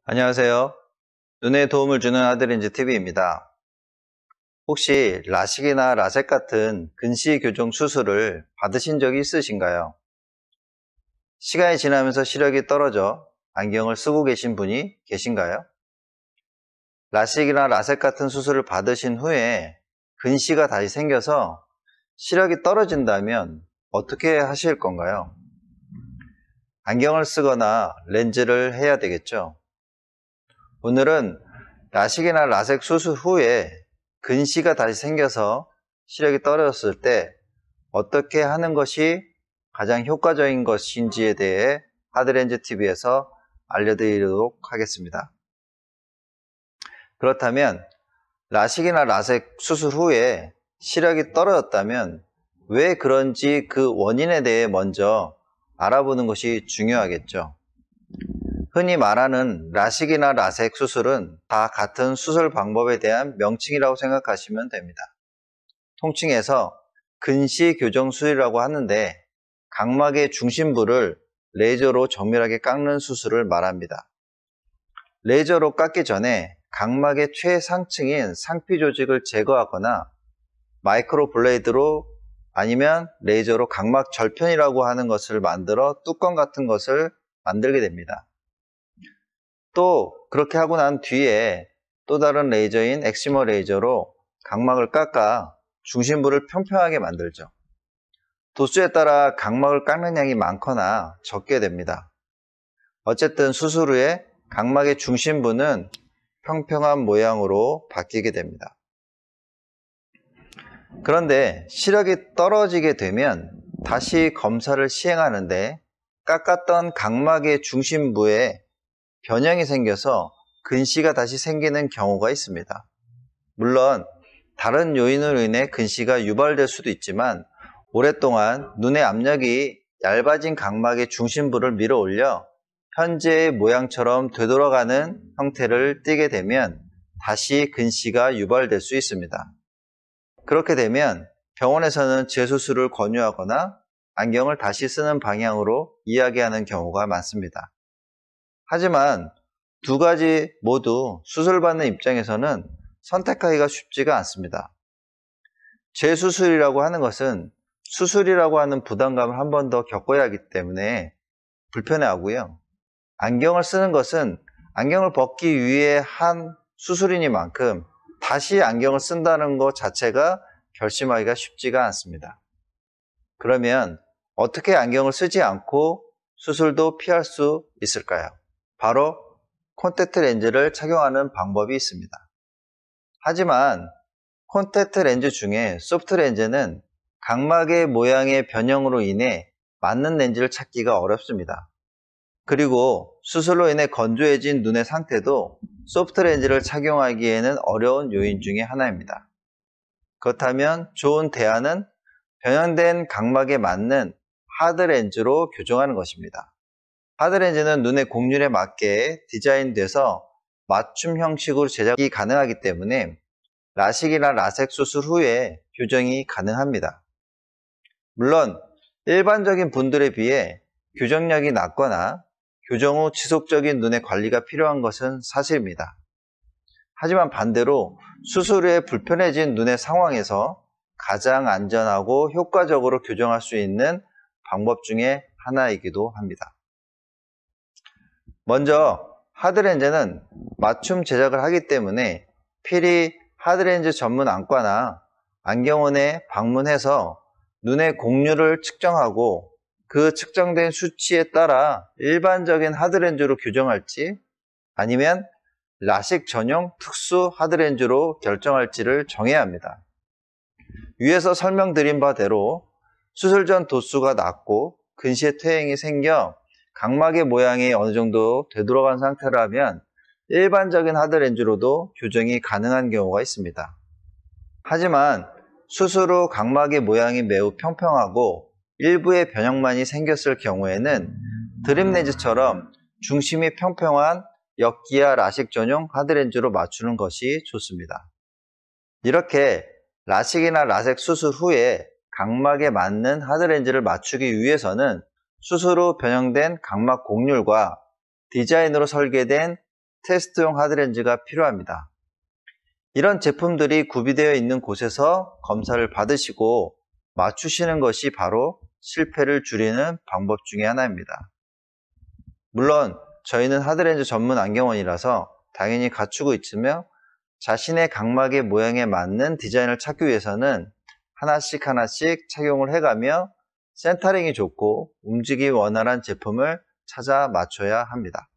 안녕하세요. 눈에 도움을 주는 하드렌즈 TV입니다. 혹시 라식이나 라섹 같은 근시 교정 수술을 받으신 적이 있으신가요? 시간이 지나면서 시력이 떨어져 안경을 쓰고 계신 분이 계신가요? 라식이나 라섹 같은 수술을 받으신 후에 근시가 다시 생겨서 시력이 떨어진다면 어떻게 하실 건가요? 안경을 쓰거나 렌즈를 해야 되겠죠. 오늘은 라식이나 라섹 수술 후에 근시가 다시 생겨서 시력이 떨어졌을 때 어떻게 하는 것이 가장 효과적인 것인지에 대해 하드렌즈 TV에서 알려드리도록 하겠습니다. 그렇다면 라식이나 라섹 수술 후에 시력이 떨어졌다면 왜 그런지 그 원인에 대해 먼저 알아보는 것이 중요하겠죠. 흔히 말하는 라식이나 라섹 수술은 다 같은 수술 방법에 대한 명칭이라고 생각하시면 됩니다. 통칭해서 근시 교정 수술이라고 하는데 각막의 중심부를 레이저로 정밀하게 깎는 수술을 말합니다. 레이저로 깎기 전에 각막의 최상층인 상피 조직을 제거하거나 마이크로 블레이드로 아니면 레이저로 각막 절편이라고 하는 것을 만들어 뚜껑 같은 것을 만들게 됩니다. 또 그렇게 하고 난 뒤에 또 다른 레이저인 엑시머 레이저로 각막을 깎아 중심부를 평평하게 만들죠. 도수에 따라 각막을 깎는 양이 많거나 적게 됩니다. 어쨌든 수술 후에 각막의 중심부는 평평한 모양으로 바뀌게 됩니다. 그런데 시력이 떨어지게 되면 다시 검사를 시행하는데 깎았던 각막의 중심부에 변형이 생겨서 근시가 다시 생기는 경우가 있습니다. 물론 다른 요인으로 인해 근시가 유발될 수도 있지만 오랫동안 눈의 압력이 얇아진 각막의 중심부를 밀어 올려 현재의 모양처럼 되돌아가는 형태를 띠게 되면 다시 근시가 유발될 수 있습니다. 그렇게 되면 병원에서는 재수술을 권유하거나 안경을 다시 쓰는 방향으로 이야기하는 경우가 많습니다. 하지만 두 가지 모두 수술받는 입장에서는 선택하기가 쉽지가 않습니다. 재수술이라고 하는 것은 수술이라고 하는 부담감을 한 번 더 겪어야 하기 때문에 불편해하고요. 안경을 쓰는 것은 안경을 벗기 위해 한 수술이니만큼 다시 안경을 쓴다는 것 자체가 결심하기가 쉽지가 않습니다. 그러면 어떻게 안경을 쓰지 않고 수술도 피할 수 있을까요? 바로 콘택트 렌즈를 착용하는 방법이 있습니다. 하지만 콘택트 렌즈 중에 소프트 렌즈는 각막의 모양의 변형으로 인해 맞는 렌즈를 찾기가 어렵습니다. 그리고 수술로 인해 건조해진 눈의 상태도 소프트 렌즈를 착용하기에는 어려운 요인 중에 하나입니다. 그렇다면 좋은 대안은 변형된 각막에 맞는 하드 렌즈로 교정하는 것입니다. 하드렌즈는 눈의 곡률에 맞게 디자인돼서 맞춤 형식으로 제작이 가능하기 때문에 라식이나 라섹 수술 후에 교정이 가능합니다. 물론 일반적인 분들에 비해 교정력이 낮거나 교정 후 지속적인 눈의 관리가 필요한 것은 사실입니다. 하지만 반대로 수술 후에 불편해진 눈의 상황에서 가장 안전하고 효과적으로 교정할 수 있는 방법 중에 하나이기도 합니다. 먼저 하드렌즈는 맞춤 제작을 하기 때문에 필히 하드렌즈 전문 안과나 안경원에 방문해서 눈의 곡률을 측정하고 그 측정된 수치에 따라 일반적인 하드렌즈로 교정할지 아니면 라식 전용 특수 하드렌즈로 결정할지를 정해야 합니다. 위에서 설명드린 바대로 수술 전 도수가 낮고 근시의 퇴행이 생겨 각막의 모양이 어느 정도 되돌아간 상태라면 일반적인 하드렌즈로도 교정이 가능한 경우가 있습니다. 하지만 수술 후 각막의 모양이 매우 평평하고 일부의 변형만이 생겼을 경우에는 드림렌즈처럼 중심이 평평한 역기하 라식 전용 하드렌즈로 맞추는 것이 좋습니다. 이렇게 라식이나 라섹 수술 후에 각막에 맞는 하드렌즈를 맞추기 위해서는 수술 후 변형된 각막 곡률과 디자인으로 설계된 테스트용 하드렌즈가 필요합니다. 이런 제품들이 구비되어 있는 곳에서 검사를 받으시고 맞추시는 것이 바로 실패를 줄이는 방법 중에 하나입니다. 물론 저희는 하드렌즈 전문 안경원이라서 당연히 갖추고 있으며 자신의 각막의 모양에 맞는 디자인을 찾기 위해서는 하나씩 착용을 해가며 센터링이 좋고 움직임이 원활한 제품을 찾아 맞춰야 합니다.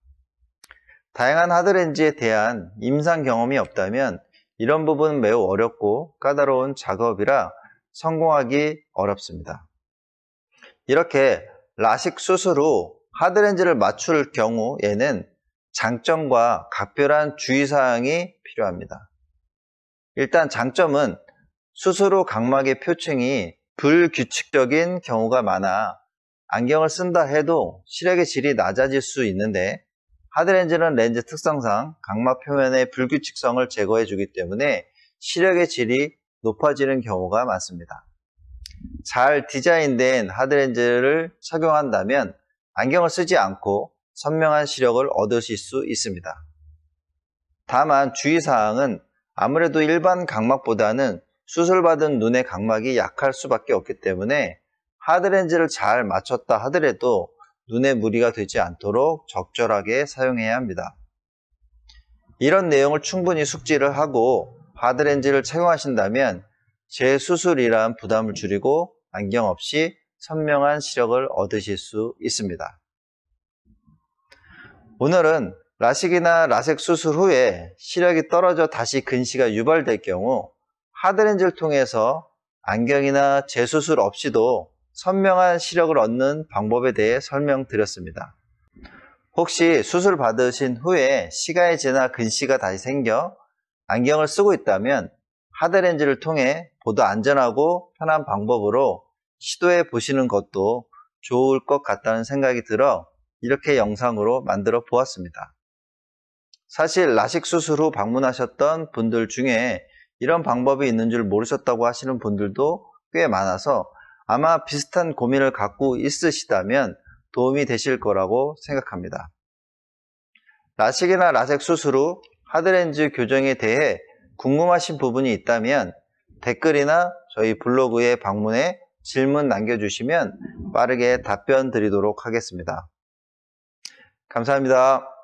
다양한 하드렌즈에 대한 임상 경험이 없다면 이런 부분은 매우 어렵고 까다로운 작업이라 성공하기 어렵습니다. 이렇게 라식 수술 후 하드렌즈를 맞출 경우에는 장점과 각별한 주의사항이 필요합니다. 일단 장점은 수술 후 각막의 표층이 불규칙적인 경우가 많아 안경을 쓴다 해도 시력의 질이 낮아질 수 있는데 하드렌즈는 렌즈 특성상 각막 표면의 불규칙성을 제거해 주기 때문에 시력의 질이 높아지는 경우가 많습니다. 잘 디자인된 하드렌즈를 착용한다면 안경을 쓰지 않고 선명한 시력을 얻으실 수 있습니다. 다만 주의사항은 아무래도 일반 각막보다는 수술받은 눈의 각막이 약할 수밖에 없기 때문에 하드렌즈를 잘 맞췄다 하더라도 눈에 무리가 되지 않도록 적절하게 사용해야 합니다. 이런 내용을 충분히 숙지를 하고 하드렌즈를 착용하신다면 재수술이란 부담을 줄이고 안경 없이 선명한 시력을 얻으실 수 있습니다. 오늘은 라식이나 라섹 수술 후에 시력이 떨어져 다시 근시가 유발될 경우 하드렌즈를 통해서 안경이나 재수술 없이도 선명한 시력을 얻는 방법에 대해 설명드렸습니다. 혹시 수술 받으신 후에 시간이 지나 근시가 다시 생겨 안경을 쓰고 있다면 하드렌즈를 통해 보다 안전하고 편한 방법으로 시도해 보시는 것도 좋을 것 같다는 생각이 들어 이렇게 영상으로 만들어 보았습니다. 사실 라식 수술 후 방문하셨던 분들 중에 이런 방법이 있는 줄 모르셨다고 하시는 분들도 꽤 많아서 아마 비슷한 고민을 갖고 있으시다면 도움이 되실 거라고 생각합니다. 라식이나 라섹 수술 후 하드렌즈 교정에 대해 궁금하신 부분이 있다면 댓글이나 저희 블로그에 방문해 질문 남겨주시면 빠르게 답변 드리도록 하겠습니다. 감사합니다.